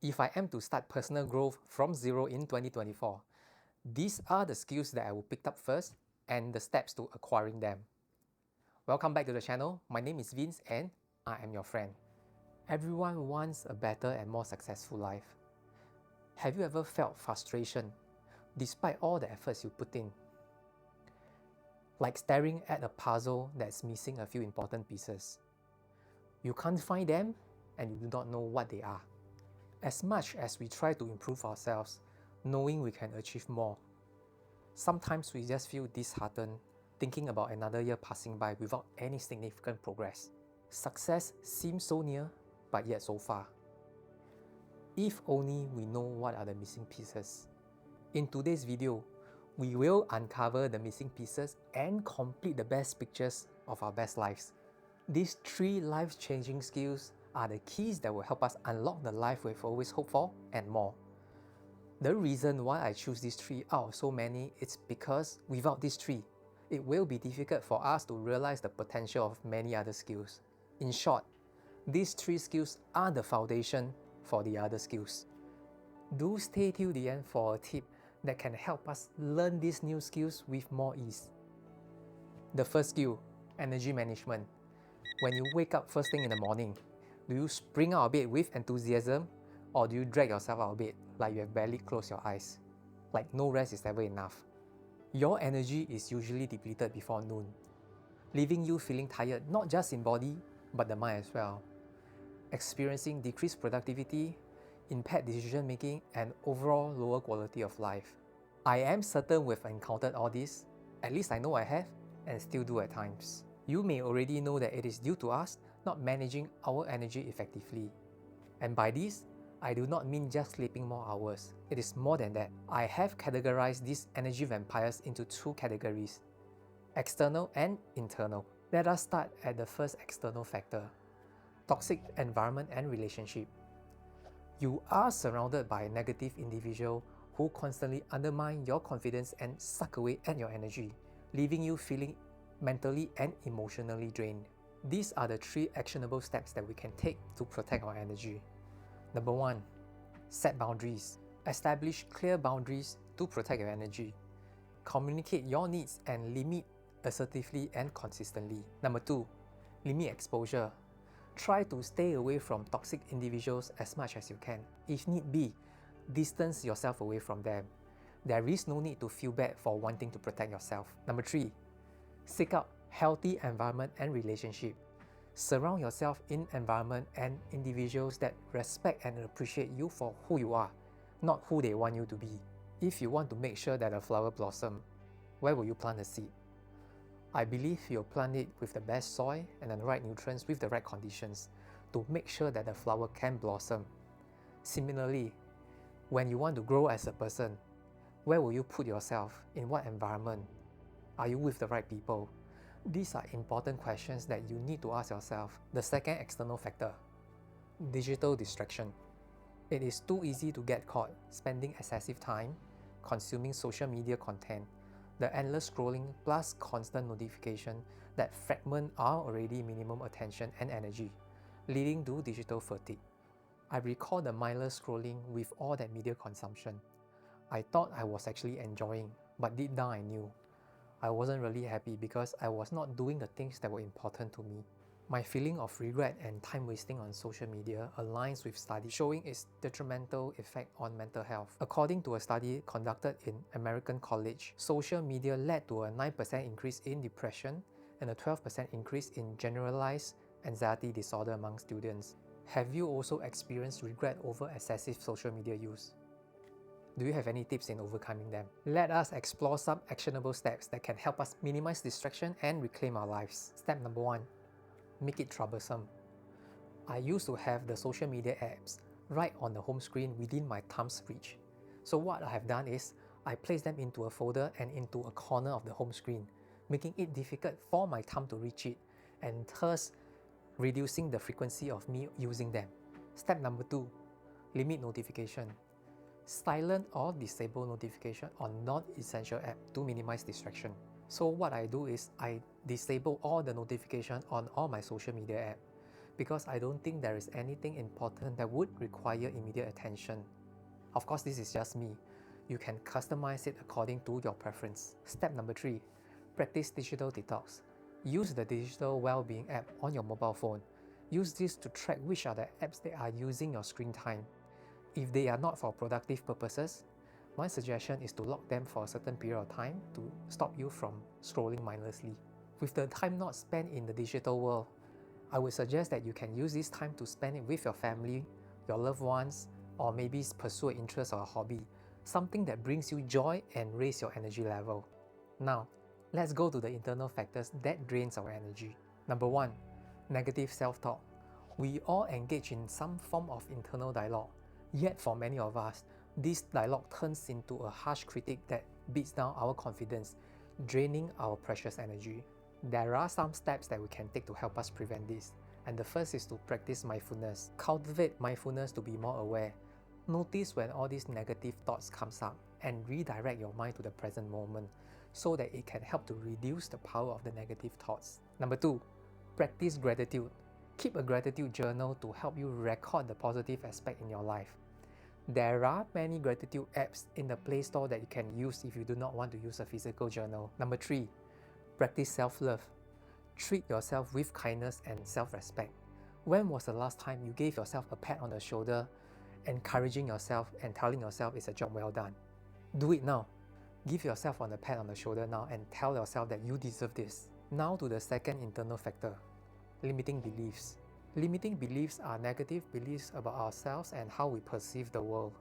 If I am to start personal growth from zero in 2024, these are the skills that I will pick up first and the steps to acquiring them. Welcome back to the channel. My name is Vince and I am your friend. Everyone wants a better and more successful life. Have you ever felt frustration despite all the efforts you put in? Like staring at a puzzle that's missing a few important pieces. You can't find them and you do not know what they are. As much as we try to improve ourselves, knowing we can achieve more, sometimes we just feel disheartened thinking about another year passing by without any significant progress. Success seems so near, but yet so far. If only we know what are the missing pieces. In today's video, we will uncover the missing pieces and complete the best pictures of our best lives. These 3 life-changing skills are the keys that will help us unlock the life we've always hoped for and more. The reason why I choose these 3 out of so many is because without these 3, it will be difficult for us to realize the potential of many other skills. In short, these 3 skills are the foundation for the other skills. Do stay till the end for a tip that can help us learn these new skills with more ease. The first skill, energy management. When you wake up first thing in the morning, do you spring out of bed with enthusiasm or do you drag yourself out of bed like you have barely closed your eyes? Like no rest is ever enough. Your energy is usually depleted before noon, leaving you feeling tired not just in body but the mind as well, experiencing decreased productivity, impaired decision making and overall lower quality of life. I am certain we've encountered all this, at least I know I have, and still do at times. You may already know that it is due to us not managing our energy effectively. And by this, I do not mean just sleeping more hours. It is more than that. I have categorized these energy vampires into 2 categories, external and internal. Let us start at the first external factor, toxic environment and relationship. You are surrounded by a negative individual who constantly undermine your confidence and suck away at your energy, leaving you feeling mentally and emotionally drained. These are the 3 actionable steps that we can take to protect our energy. Number 1. Set boundaries. Establish clear boundaries to protect your energy. Communicate your needs and limit assertively and consistently. Number 2. Limit exposure. Try to stay away from toxic individuals as much as you can. If need be, distance yourself away from them. There is no need to feel bad for wanting to protect yourself. Number 3. Seek out healthy environment and relationship. Surround yourself in environment and individuals that respect and appreciate you for who you are, not who they want you to be. If you want to make sure that a flower blossoms, where will you plant the seed? I believe you'll plant it with the best soil and the right nutrients with the right conditions to make sure that the flower can blossom. Similarly, when you want to grow as a person, where will you put yourself? In what environment? Are you with the right people? These are important questions that you need to ask yourself. The second external factor, digital distraction. It is too easy to get caught spending excessive time consuming social media content, the endless scrolling plus constant notification that fragment our already minimum attention and energy, leading to digital fatigue. I recall the mindless scrolling with all that media consumption. I thought I was actually enjoying, but deep down I knew I wasn't really happy because I was not doing the things that were important to me. My feeling of regret and time wasting on social media aligns with studies showing its detrimental effect on mental health. According to a study conducted in American College, social media led to a 9% increase in depression and a 12% increase in generalized anxiety disorder among students. Have you also experienced regret over excessive social media use? Do you have any tips in overcoming them? Let us explore some actionable steps that can help us minimize distraction and reclaim our lives. Step number 1. Make it troublesome. I used to have the social media apps right on the home screen within my thumb's reach. So what I have done is, I place them into a folder and into a corner of the home screen, making it difficult for my thumb to reach it, and thus reducing the frequency of me using them. Step number 2. Limit notification. Silent or disable notification on non-essential app to minimize distraction. So what I do is I disable all the notification on all my social media app because I don't think there is anything important that would require immediate attention. Of course, this is just me. You can customize it according to your preference. Step number 3, practice digital detox. Use the digital well-being app on your mobile phone. Use this to track which are the apps that are using your screen time. If they are not for productive purposes, my suggestion is to lock them for a certain period of time to stop you from scrolling mindlessly. With the time not spent in the digital world, I would suggest that you can use this time to spend it with your family, your loved ones, or maybe pursue an interest or a hobby, something that brings you joy and raise your energy level. Now, let's go to the internal factors that drains our energy. Number 1, negative self-talk. We all engage in some form of internal dialogue, yet for many of us, this dialogue turns into a harsh critic that beats down our confidence, draining our precious energy. There are some steps that we can take to help us prevent this, and the first is to practice mindfulness. Cultivate mindfulness to be more aware. Notice when all these negative thoughts comes up and redirect your mind to the present moment so that it can help to reduce the power of the negative thoughts. Number 2, practice gratitude. Keep a gratitude journal to help you record the positive aspect in your life. There are many gratitude apps in the Play Store that you can use if you do not want to use a physical journal. Number 3, practice self-love. Treat yourself with kindness and self-respect. When was the last time you gave yourself a pat on the shoulder, encouraging yourself and telling yourself it's a job well done? Do it now. Give yourself a pat on the shoulder now and tell yourself that you deserve this. Now to the second internal factor, limiting beliefs. Limiting beliefs are negative beliefs about ourselves and how we perceive the world.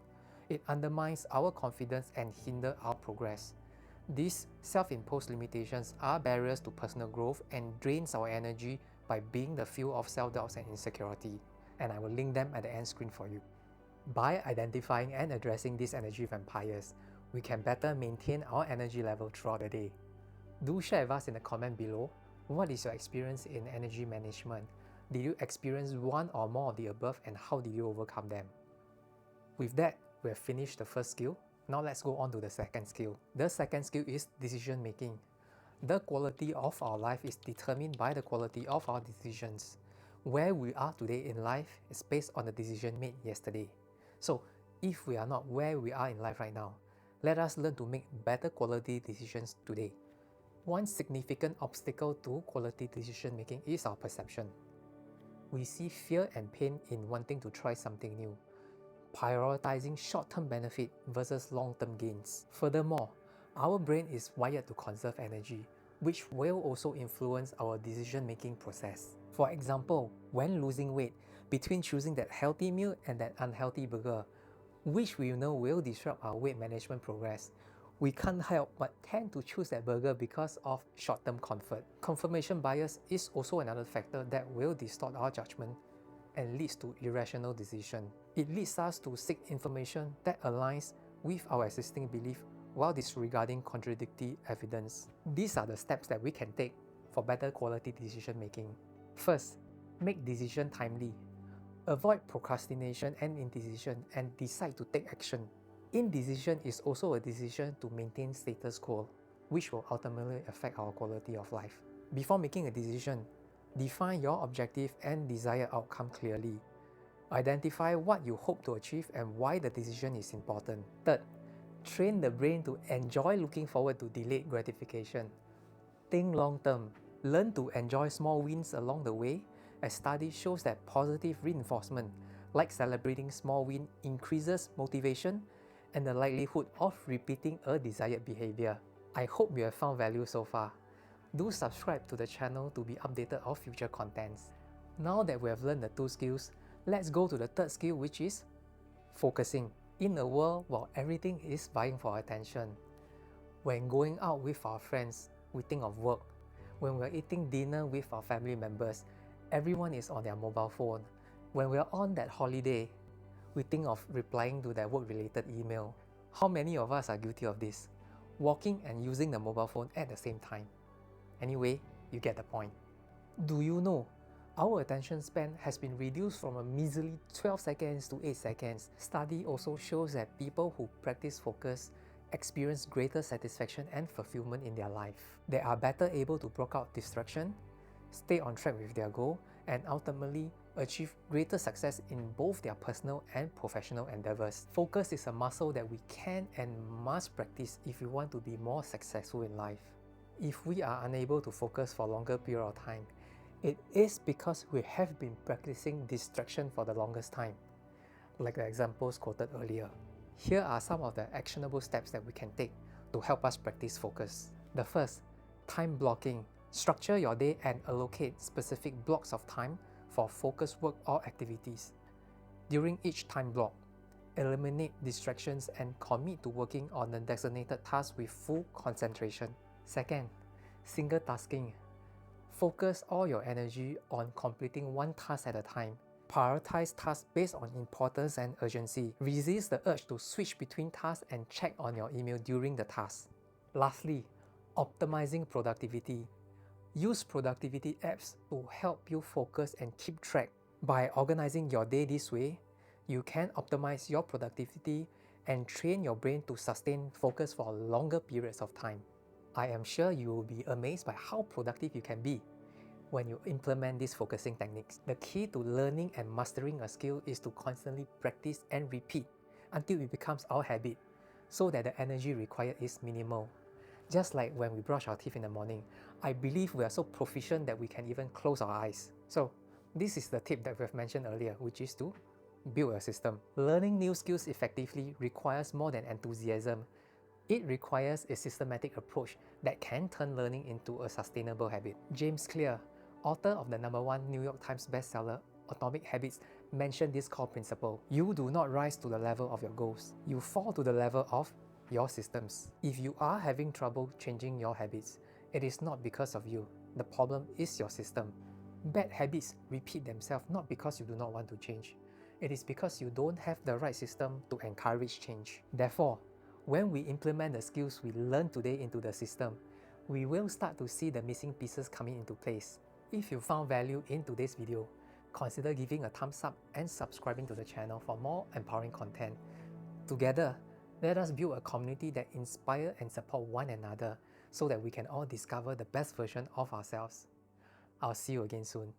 It undermines our confidence and hinders our progress. These self-imposed limitations are barriers to personal growth and drains our energy by being the fuel of self-doubts and insecurity, and I will link them at the end screen for you. By identifying and addressing these energy vampires, we can better maintain our energy level throughout the day. Do share with us in the comment below, what is your experience in energy management? Did you experience one or more of the above, and how did you overcome them? With that, we have finished the first skill. Now let's go on to the second skill. The second skill is decision making. The quality of our life is determined by the quality of our decisions. Where we are today in life is based on the decision made yesterday. So if we are not where we are in life right now, let us learn to make better quality decisions today. One significant obstacle to quality decision making is our perception. We see fear and pain in wanting to try something new, prioritizing short-term benefit versus long-term gains. Furthermore, our brain is wired to conserve energy, which will also influence our decision-making process. For example, when losing weight, between choosing that healthy meal and that unhealthy burger, which we know will disrupt our weight management progress, we can't help but tend to choose that burger because of short-term comfort. Confirmation bias is also another factor that will distort our judgment and leads to irrational decision. It leads us to seek information that aligns with our existing belief while disregarding contradictory evidence. These are the steps that we can take for better quality decision making. First, make decision timely. Avoid procrastination and indecision and decide to take action. Indecision is also a decision to maintain status quo, which will ultimately affect our quality of life. Before making a decision, define your objective and desired outcome clearly. Identify what you hope to achieve and why the decision is important. Third, train the brain to enjoy looking forward to delayed gratification. Think long term. Learn to enjoy small wins along the way, as study shows that positive reinforcement, like celebrating small wins, increases motivation and the likelihood of repeating a desired behavior. I hope you have found value so far. Do subscribe to the channel to be updated of future contents. Now that we have learned the two skills, let's go to the third skill, which is focusing. In a world where everything is vying for our attention, when going out with our friends, we think of work. When we're eating dinner with our family members, everyone is on their mobile phone. When we're on that holiday, we think of replying to that work-related email. How many of us are guilty of this? Walking and using the mobile phone at the same time. Anyway, you get the point. Do you know, our attention span has been reduced from a measly 12 seconds to 8 seconds. Study also shows that people who practice focus experience greater satisfaction and fulfillment in their life. They are better able to block out distraction, stay on track with their goal, and ultimately achieve greater success in both their personal and professional endeavors. Focus is a muscle that we can and must practice if we want to be more successful in life. If we are unable to focus for a longer period of time, it is because we have been practicing distraction for the longest time, like the examples quoted earlier. Here are some of the actionable steps that we can take to help us practice focus. The first, time blocking. Structure your day and allocate specific blocks of time for focused work or activities. During each time block, eliminate distractions and commit to working on the designated task with full concentration. Second, single tasking. Focus all your energy on completing one task at a time. Prioritize tasks based on importance and urgency. Resist the urge to switch between tasks and check on your email during the task. Lastly, optimizing productivity. Use productivity apps to help you focus and keep track. By organizing your day this way, you can optimize your productivity and train your brain to sustain focus for longer periods of time. I am sure you will be amazed by how productive you can be when you implement these focusing techniques. The key to learning and mastering a skill is to constantly practice and repeat until it becomes our habit, so that the energy required is minimal. Just like when we brush our teeth in the morning, I believe we are so proficient that we can even close our eyes. So this is the tip that we've mentioned earlier, which is to build a system. Learning new skills effectively requires more than enthusiasm. It requires a systematic approach that can turn learning into a sustainable habit. James Clear, author of the #1 New York Times bestseller Atomic Habits, mentioned this core principle. You do not rise to the level of your goals. You fall to the level of your systems. If you are having trouble changing your habits, it is not because of you. The problem is your system. Bad habits repeat themselves not because you do not want to change. It is because you don't have the right system to encourage change. Therefore, when we implement the skills we learned today into the system, we will start to see the missing pieces coming into place. If you found value in today's video, consider giving a thumbs up and subscribing to the channel for more empowering content. Together, let us build a community that inspires and supports one another so that we can all discover the best version of ourselves. I'll see you again soon.